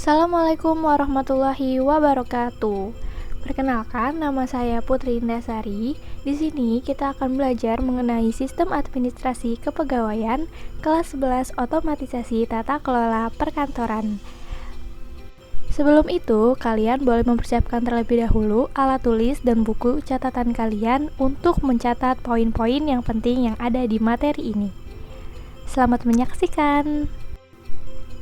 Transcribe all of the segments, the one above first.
Assalamualaikum warahmatullahi wabarakatuh. Perkenalkan, nama saya Putri Indasari. Di sini kita akan belajar mengenai sistem administrasi kepegawaian kelas 11 otomatisasi tata kelola perkantoran. Sebelum itu, kalian boleh mempersiapkan terlebih dahulu alat tulis dan buku catatan kalian untuk mencatat poin-poin yang penting yang ada di materi ini. Selamat menyaksikan.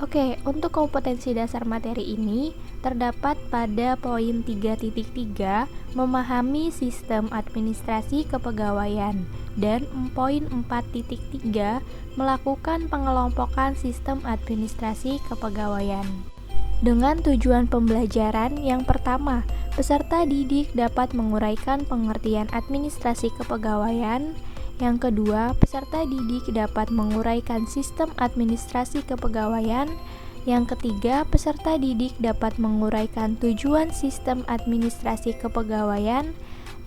Oke, untuk kompetensi dasar materi ini terdapat pada poin 3.3 memahami sistem administrasi kepegawaian dan poin 4.3 melakukan pengelompokan sistem administrasi kepegawaian. Dengan tujuan pembelajaran yang pertama, peserta didik dapat menguraikan pengertian administrasi kepegawaian. Yang kedua, peserta didik dapat menguraikan sistem administrasi kepegawaian. Yang ketiga, peserta didik dapat menguraikan tujuan sistem administrasi kepegawaian.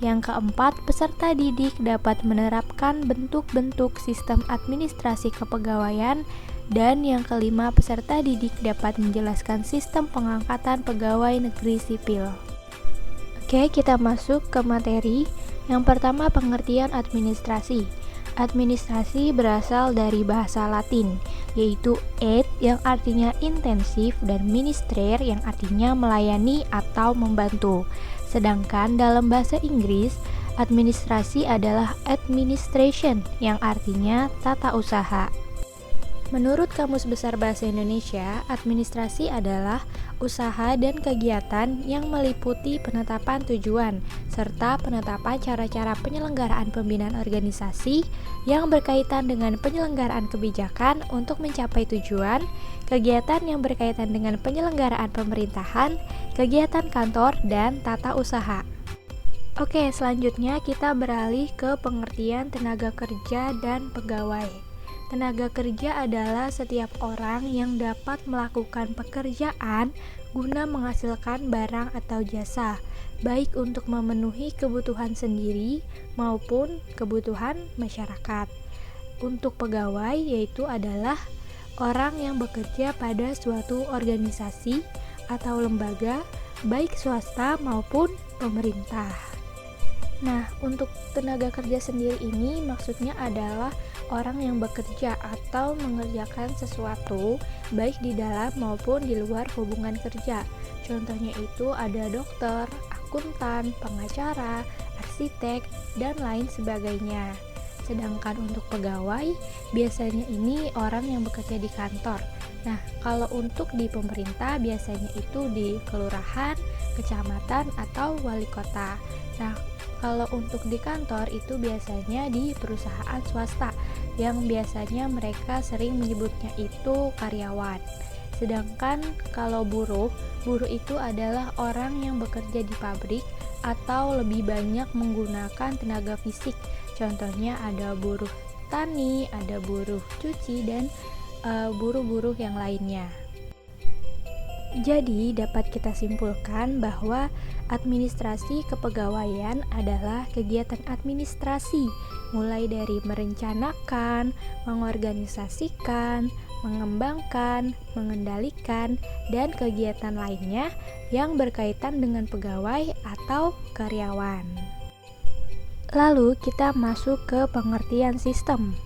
Yang keempat, peserta didik dapat menerapkan bentuk-bentuk sistem administrasi kepegawaian. Dan yang kelima, peserta didik dapat menjelaskan sistem pengangkatan pegawai negeri sipil. Oke, kita masuk ke materi. Yang pertama, pengertian administrasi. Administrasi berasal dari bahasa Latin, yaitu ad yang artinya intensif dan minister yang artinya melayani atau membantu. Sedangkan dalam bahasa Inggris, administrasi adalah administration yang artinya tata usaha. Menurut Kamus Besar Bahasa Indonesia, administrasi adalah usaha dan kegiatan yang meliputi penetapan tujuan serta penetapan cara-cara penyelenggaraan pembinaan organisasi yang berkaitan dengan penyelenggaraan kebijakan untuk mencapai tujuan, kegiatan yang berkaitan dengan penyelenggaraan pemerintahan, kegiatan kantor, dan tata usaha. Oke, selanjutnya kita beralih ke pengertian tenaga kerja dan pegawai. Tenaga kerja adalah setiap orang yang dapat melakukan pekerjaan guna menghasilkan barang atau jasa, baik untuk memenuhi kebutuhan sendiri maupun kebutuhan masyarakat. Untuk pegawai yaitu adalah orang yang bekerja pada suatu organisasi atau lembaga, baik swasta maupun pemerintah. Nah, untuk tenaga kerja sendiri ini maksudnya adalah orang yang bekerja atau mengerjakan sesuatu baik di dalam maupun di luar hubungan kerja. Contohnya itu ada dokter, akuntan, pengacara, arsitek, dan lain sebagainya. Sedangkan untuk pegawai, biasanya ini orang yang bekerja di kantor. Nah, kalau untuk di pemerintah biasanya itu di kelurahan, kecamatan, atau wali kota. Nah, kalau untuk di kantor itu biasanya di perusahaan swasta yang biasanya mereka sering menyebutnya itu karyawan. Sedangkan kalau buruh itu adalah orang yang bekerja di pabrik atau lebih banyak menggunakan tenaga fisik. Contohnya ada buruh tani, ada buruh cuci, dan buruh-buruh yang lainnya. Jadi, dapat kita simpulkan bahwa administrasi kepegawaian adalah kegiatan administrasi, mulai dari merencanakan, mengorganisasikan, mengembangkan, mengendalikan, dan kegiatan lainnya yang berkaitan dengan pegawai atau karyawan. Lalu, kita masuk ke pengertian sistem.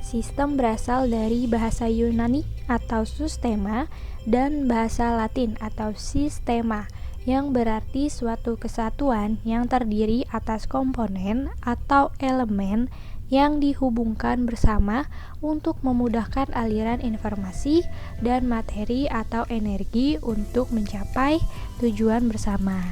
Sistem berasal dari bahasa Yunani atau sustema dan bahasa Latin atau sistema yang berarti suatu kesatuan yang terdiri atas komponen atau elemen yang dihubungkan bersama untuk memudahkan aliran informasi dan materi atau energi untuk mencapai tujuan bersama.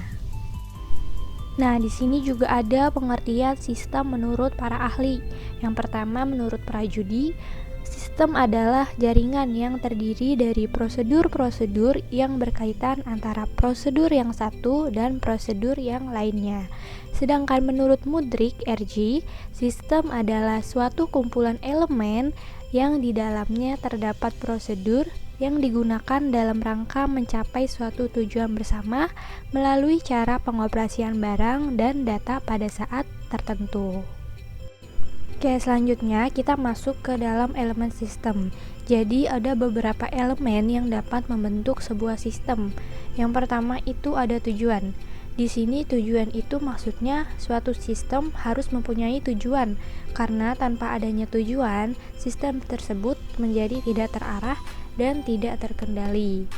Nah, di sini juga ada pengertian sistem menurut para ahli. Yang pertama, menurut Prajudi, sistem adalah jaringan yang terdiri dari prosedur-prosedur yang berkaitan antara prosedur yang satu dan prosedur yang lainnya. Sedangkan menurut Mudrik RG, sistem adalah suatu kumpulan elemen yang di dalamnya terdapat prosedur yang digunakan dalam rangka mencapai suatu tujuan bersama melalui cara pengoperasian barang dan data pada saat tertentu. Oke, selanjutnya kita masuk ke dalam elemen sistem. Jadi ada beberapa elemen yang dapat membentuk sebuah sistem. Yang pertama itu ada tujuan. Di sini tujuan itu maksudnya suatu sistem harus mempunyai tujuan, karena tanpa adanya tujuan, sistem tersebut menjadi tidak terarah dan tidak terkendali.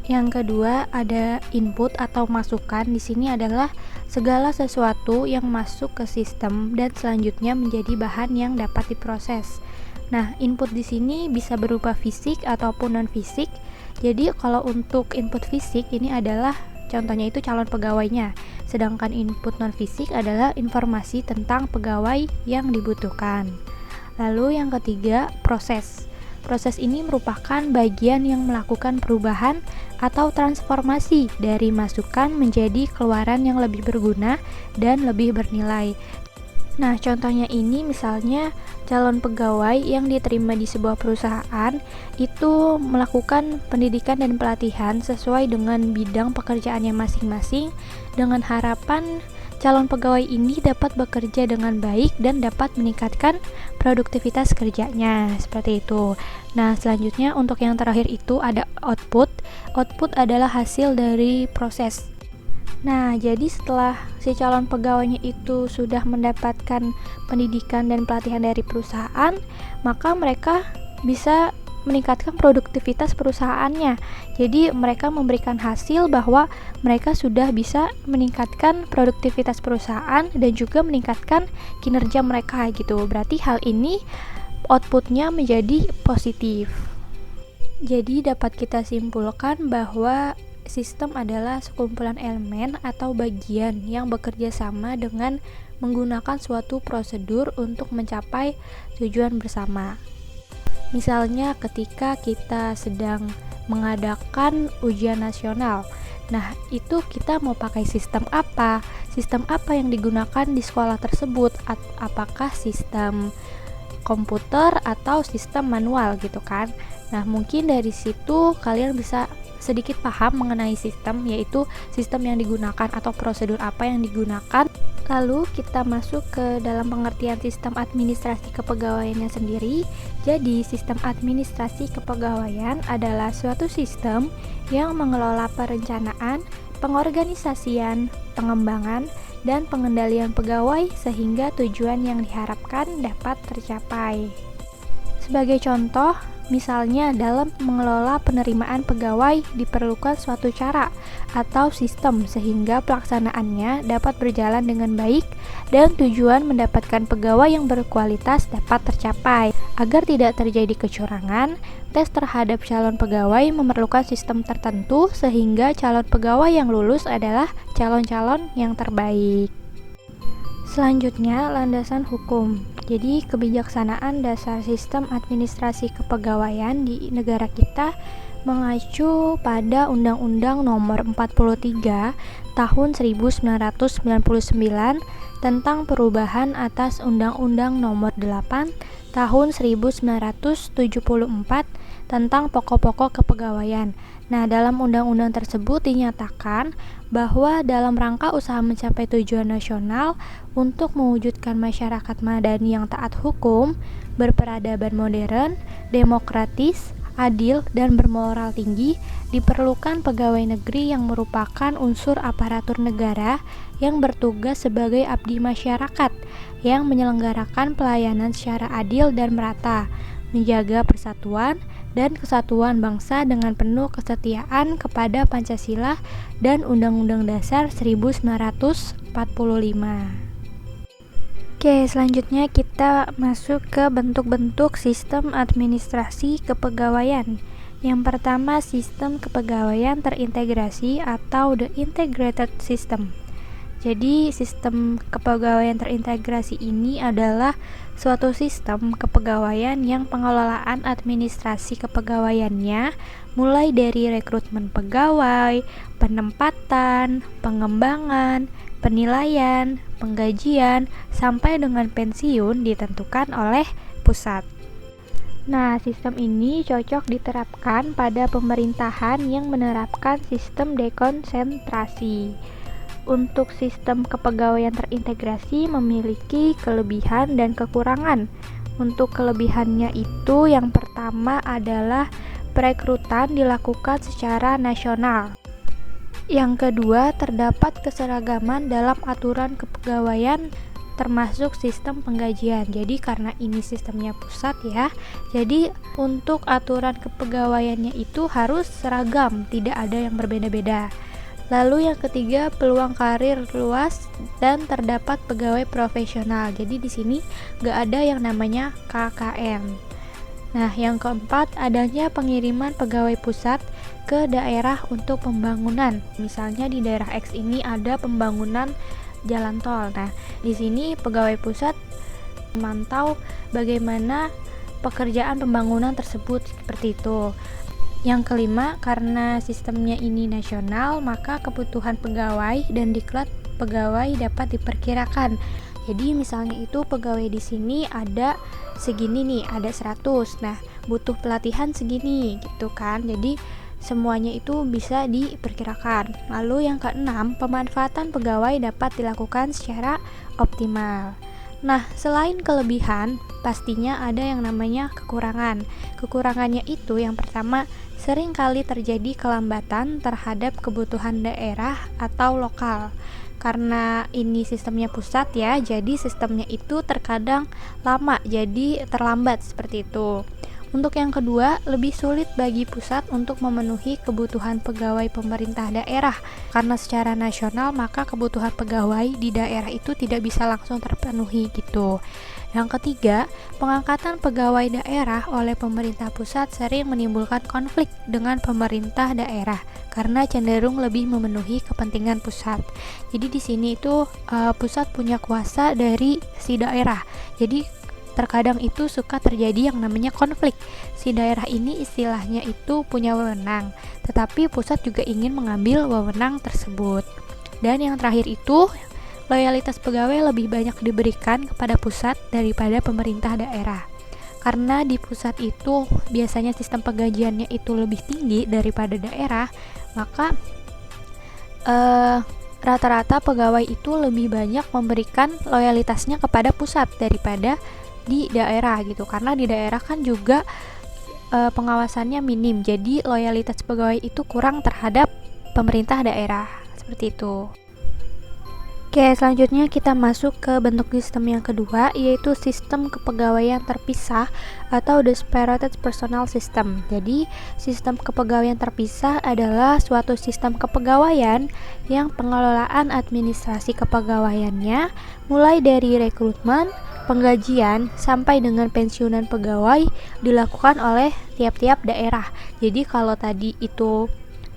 Yang kedua ada input atau masukan. Di sini adalah segala sesuatu yang masuk ke sistem dan selanjutnya menjadi bahan yang dapat diproses. Nah, input di sini bisa berupa fisik ataupun non-fisik. Jadi, kalau untuk input fisik ini adalah contohnya itu calon pegawainya. Sedangkan input non-fisik adalah informasi tentang pegawai yang dibutuhkan. Lalu yang ketiga, proses. Proses ini merupakan bagian yang melakukan perubahan atau transformasi dari masukan menjadi keluaran yang lebih berguna dan lebih bernilai. Nah, contohnya ini misalnya calon pegawai yang diterima di sebuah perusahaan itu melakukan pendidikan dan pelatihan sesuai dengan bidang pekerjaannya masing-masing dengan harapan calon pegawai ini dapat bekerja dengan baik dan dapat meningkatkan produktivitas kerjanya, seperti itu. Nah, selanjutnya untuk yang terakhir itu ada output. Output adalah hasil dari proses. Nah, jadi setelah si calon pegawainya itu sudah mendapatkan pendidikan dan pelatihan dari perusahaan, maka mereka bisa meningkatkan produktivitas perusahaannya. Jadi mereka memberikan hasil bahwa mereka sudah bisa meningkatkan produktivitas perusahaan dan juga meningkatkan kinerja mereka gitu. Berarti hal ini outputnya menjadi positif. Jadi dapat kita simpulkan bahwa sistem adalah sekumpulan elemen atau bagian yang bekerja sama dengan menggunakan suatu prosedur untuk mencapai tujuan bersama. Misalnya ketika kita sedang mengadakan ujian nasional. Nah, itu kita mau pakai sistem apa? Sistem apa yang digunakan di sekolah tersebut? Apakah sistem komputer atau sistem manual gitu kan? Nah, mungkin dari situ kalian bisa sedikit paham mengenai sistem, yaitu sistem yang digunakan atau prosedur apa yang digunakan. Lalu kita masuk ke dalam pengertian sistem administrasi kepegawaiannya sendiri. Jadi, sistem administrasi kepegawaian adalah suatu sistem yang mengelola perencanaan, pengorganisasian, pengembangan, dan pengendalian pegawai sehingga tujuan yang diharapkan dapat tercapai. Sebagai contoh, misalnya dalam mengelola penerimaan pegawai diperlukan suatu cara atau sistem sehingga pelaksanaannya dapat berjalan dengan baik dan tujuan mendapatkan pegawai yang berkualitas dapat tercapai. Agar tidak terjadi kecurangan, tes terhadap calon pegawai memerlukan sistem tertentu sehingga calon pegawai yang lulus adalah calon-calon yang terbaik. Selanjutnya, landasan hukum. Jadi, kebijaksanaan dasar sistem administrasi kepegawaian di negara kita mengacu pada Undang-Undang Nomor 43 Tahun 1999 tentang perubahan atas Undang-Undang Nomor 8 Tahun 1974 tentang pokok-pokok kepegawaian. Nah, dalam undang-undang tersebut dinyatakan bahwa dalam rangka usaha mencapai tujuan nasional untuk mewujudkan masyarakat madani yang taat hukum, berperadaban modern, demokratis, adil, dan bermoral tinggi, diperlukan pegawai negeri yang merupakan unsur aparatur negara yang bertugas sebagai abdi masyarakat, yang menyelenggarakan pelayanan secara adil dan merata, menjaga persatuan dan kesatuan bangsa dengan penuh kesetiaan kepada Pancasila dan Undang-Undang Dasar 1945. Oke, selanjutnya kita masuk ke bentuk-bentuk sistem administrasi kepegawaian. Yang pertama, sistem kepegawaian terintegrasi atau the integrated system. Jadi, sistem kepegawaian terintegrasi ini adalah suatu sistem kepegawaian yang pengelolaan administrasi kepegawaiannya mulai dari rekrutmen pegawai, penempatan, pengembangan, penilaian, penggajian, sampai dengan pensiun ditentukan oleh pusat. Nah, sistem ini cocok diterapkan pada pemerintahan yang menerapkan sistem dekonsentrasi. Untuk sistem kepegawaian terintegrasi memiliki kelebihan dan kekurangan. Untuk kelebihannya itu yang pertama adalah perekrutan dilakukan secara nasional. Yang kedua, terdapat keseragaman dalam aturan kepegawaian termasuk sistem penggajian. Jadi karena ini sistemnya pusat ya, jadi untuk aturan kepegawaiannya itu harus seragam, tidak ada yang berbeda-beda. Lalu yang ketiga, peluang karir luas dan terdapat pegawai profesional. Jadi di sini gak ada yang namanya KKN. Nah, yang keempat, adanya pengiriman pegawai pusat ke daerah untuk pembangunan. Misalnya di daerah X ini ada pembangunan jalan tol. Nah, di sini pegawai pusat memantau bagaimana pekerjaan pembangunan tersebut seperti itu. Yang kelima, karena sistemnya ini nasional, maka kebutuhan pegawai dan diklat pegawai dapat diperkirakan. Jadi misalnya itu pegawai di sini ada segini nih, ada 100. Nah, butuh pelatihan segini gitu kan. Jadi semuanya itu bisa diperkirakan. Lalu yang keenam, pemanfaatan pegawai dapat dilakukan secara optimal. Nah, selain kelebihan, pastinya ada yang namanya kekurangan. Kekurangannya itu yang pertama, seringkali terjadi kelambatan terhadap kebutuhan daerah atau lokal. Karena ini sistemnya pusat ya, jadi sistemnya itu terkadang lama, jadi terlambat seperti itu. Untuk yang kedua, lebih sulit bagi pusat untuk memenuhi kebutuhan pegawai pemerintah daerah. Karena secara nasional, maka kebutuhan pegawai di daerah itu tidak bisa langsung terpenuhi gitu. Yang ketiga, pengangkatan pegawai daerah oleh pemerintah pusat sering menimbulkan konflik dengan pemerintah daerah karena cenderung lebih memenuhi kepentingan pusat. Jadi di sini itu pusat punya kuasa dari si daerah. Jadi terkadang itu suka terjadi yang namanya konflik. Si daerah ini istilahnya itu punya wewenang, tetapi pusat juga ingin mengambil wewenang tersebut. Dan yang terakhir itu, loyalitas pegawai lebih banyak diberikan kepada pusat daripada pemerintah daerah. Karena di pusat itu biasanya sistem penggajiannya itu lebih tinggi daripada daerah, maka rata-rata pegawai itu lebih banyak memberikan loyalitasnya kepada pusat daripada di daerah gitu. Karena di daerah kan juga pengawasannya minim, jadi loyalitas pegawai itu kurang terhadap pemerintah daerah seperti itu. Oke, selanjutnya kita masuk ke bentuk sistem yang kedua, yaitu sistem kepegawaian terpisah atau Disparate Personnel System. Jadi, sistem kepegawaian terpisah adalah suatu sistem kepegawaian yang pengelolaan administrasi kepegawaiannya mulai dari rekrutmen, penggajian, sampai dengan pensiunan pegawai dilakukan oleh tiap-tiap daerah. Jadi, kalau tadi itu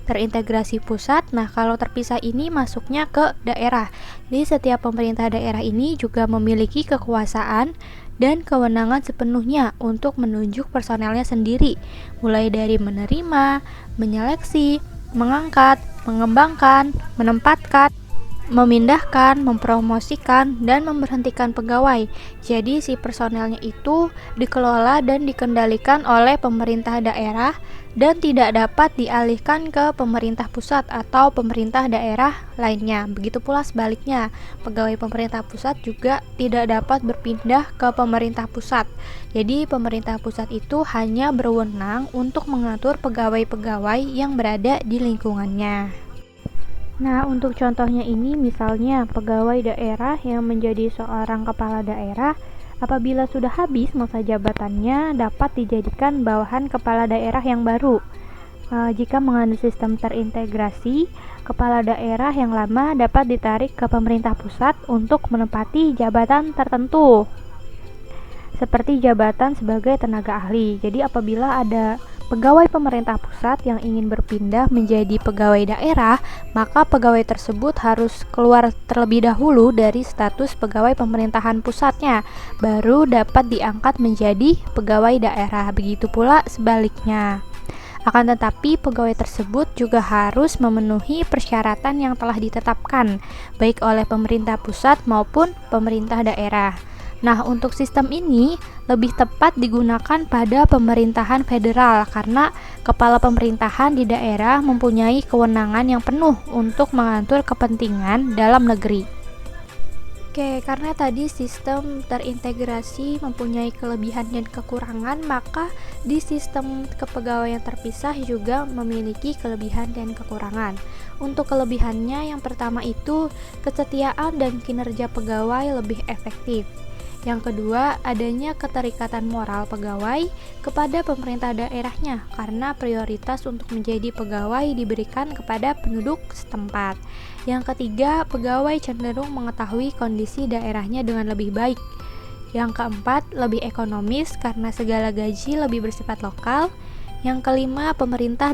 terintegrasi pusat, nah kalau terpisah ini masuknya ke daerah. Jadi setiap pemerintah daerah ini juga memiliki kekuasaan dan kewenangan sepenuhnya untuk menunjuk personelnya sendiri, mulai dari menerima, menyeleksi, mengangkat, mengembangkan, menempatkan, memindahkan, mempromosikan, dan memberhentikan pegawai. Jadi si personelnya itu dikelola dan dikendalikan oleh pemerintah daerah dan tidak dapat dialihkan ke pemerintah pusat atau pemerintah daerah lainnya. Begitu pula sebaliknya, pegawai pemerintah pusat juga tidak dapat berpindah ke pemerintah pusat. Jadi pemerintah pusat itu hanya berwenang untuk mengatur pegawai-pegawai yang berada di lingkungannya. Nah, untuk contohnya ini misalnya pegawai daerah yang menjadi seorang kepala daerah apabila sudah habis masa jabatannya dapat dijadikan bawahan kepala daerah yang baru. Jika mengandung sistem terintegrasi, kepala daerah yang lama dapat ditarik ke pemerintah pusat untuk menempati jabatan tertentu, seperti jabatan sebagai tenaga ahli. Jadi apabila ada pegawai pemerintah pusat yang ingin berpindah menjadi pegawai daerah, maka pegawai tersebut harus keluar terlebih dahulu dari status pegawai pemerintahan pusatnya, baru dapat diangkat menjadi pegawai daerah. Begitu pula sebaliknya. Akan tetapi pegawai tersebut juga harus memenuhi persyaratan yang telah ditetapkan, baik oleh pemerintah pusat maupun pemerintah daerah. Nah, untuk sistem ini lebih tepat digunakan pada pemerintahan federal karena kepala pemerintahan di daerah mempunyai kewenangan yang penuh untuk mengatur kepentingan dalam negeri. Oke, karena tadi sistem terintegrasi mempunyai kelebihan dan kekurangan, maka di sistem kepegawaian terpisah juga memiliki kelebihan dan kekurangan. Untuk kelebihannya, yang pertama itu kesetiaan dan kinerja pegawai lebih efektif. Yang kedua, adanya keterikatan moral pegawai kepada pemerintah daerahnya karena prioritas untuk menjadi pegawai diberikan kepada penduduk setempat. Yang ketiga, pegawai cenderung mengetahui kondisi daerahnya dengan lebih baik. Yang keempat, lebih ekonomis karena segala gaji lebih bersifat lokal. Yang kelima, pemerintah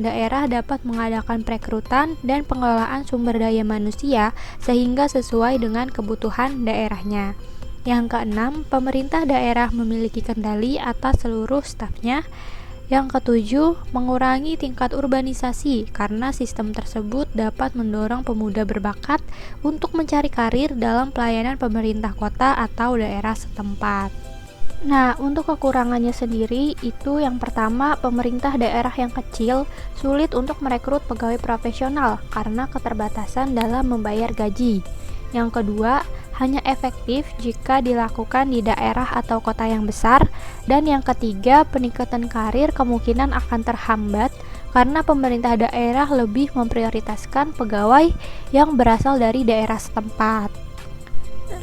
daerah dapat mengadakan perekrutan dan pengelolaan sumber daya manusia sehingga sesuai dengan kebutuhan daerahnya. Yang keenam, pemerintah daerah memiliki kendali atas seluruh stafnya. Yang ketujuh, mengurangi tingkat urbanisasi karena sistem tersebut dapat mendorong pemuda berbakat untuk mencari karir dalam pelayanan pemerintah kota atau daerah setempat. Nah, untuk kekurangannya sendiri itu yang pertama, pemerintah daerah yang kecil sulit untuk merekrut pegawai profesional karena keterbatasan dalam membayar gaji. Yang kedua, hanya efektif jika dilakukan di daerah atau kota yang besar. Dan yang ketiga, peningkatan karir kemungkinan akan terhambat karena pemerintah daerah lebih memprioritaskan pegawai yang berasal dari daerah setempat.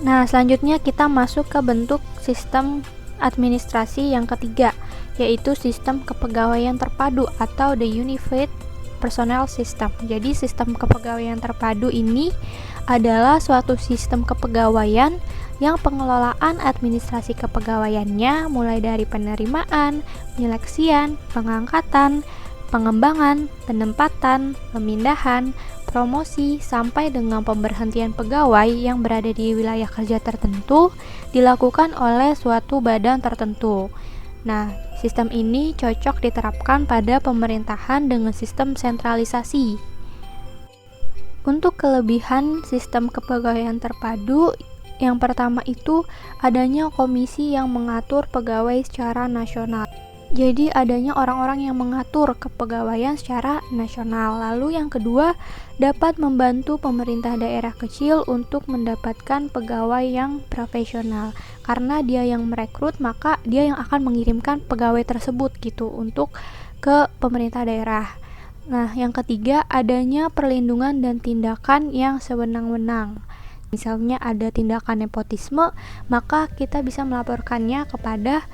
Nah, selanjutnya kita masuk ke bentuk sistem administrasi yang ketiga, yaitu sistem kepegawaian terpadu atau the Unified Personnel System. Jadi sistem kepegawaian terpadu ini adalah suatu sistem kepegawaian yang pengelolaan administrasi kepegawaiannya mulai dari penerimaan, penyeleksian, pengangkatan, pengembangan, penempatan, pemindahan, promosi, sampai dengan pemberhentian pegawai yang berada di wilayah kerja tertentu dilakukan oleh suatu badan tertentu. Nah, sistem ini cocok diterapkan pada pemerintahan dengan sistem sentralisasi. Untuk kelebihan sistem kepegawaian terpadu, yang pertama itu adanya komisi yang mengatur pegawai secara nasional. Jadi adanya orang-orang yang mengatur kepegawaian secara nasional. Lalu yang kedua, dapat membantu pemerintah daerah kecil untuk mendapatkan pegawai yang profesional. Karena dia yang merekrut, maka dia yang akan mengirimkan pegawai tersebut gitu untuk ke pemerintah daerah. Nah, yang ketiga, adanya perlindungan dan tindakan yang sewenang-wenang. Misalnya ada tindakan nepotisme, maka kita bisa melaporkannya kepada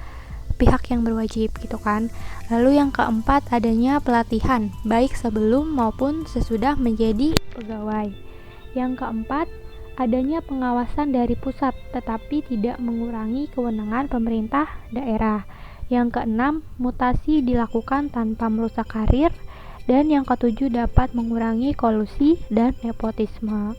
pihak yang berwajib gitu kan. Lalu yang keempat, adanya pelatihan baik sebelum maupun sesudah menjadi pegawai. Yang keempat, adanya pengawasan dari pusat tetapi tidak mengurangi kewenangan pemerintah daerah. Yang keenam, mutasi dilakukan tanpa merusak karir. Dan yang ketujuh, dapat mengurangi kolusi dan nepotisme.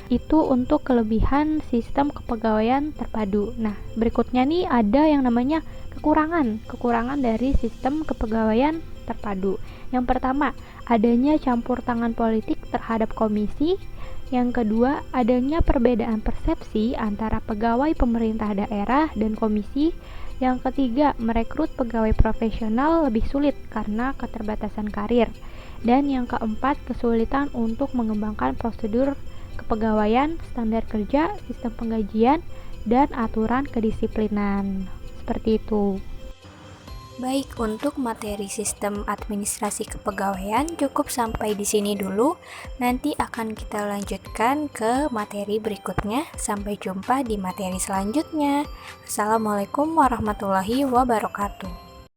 Itu untuk kelebihan sistem kepegawaian terpadu. Nah, berikutnya nih ada yang namanya kekurangan dari sistem kepegawaian terpadu. Yang pertama, adanya campur tangan politik terhadap komisi. Yang kedua, adanya perbedaan persepsi antara pegawai pemerintah daerah dan komisi. Yang ketiga, merekrut pegawai profesional lebih sulit karena keterbatasan karir. Dan yang keempat, kesulitan untuk mengembangkan prosedur kepegawaian, standar kerja, sistem penggajian, dan aturan kedisiplinan. Seperti itu. Baik, untuk materi sistem administrasi kepegawaian cukup sampai di sini dulu. Nanti akan kita lanjutkan ke materi berikutnya. Sampai jumpa di materi selanjutnya. Assalamualaikum warahmatullahi wabarakatuh.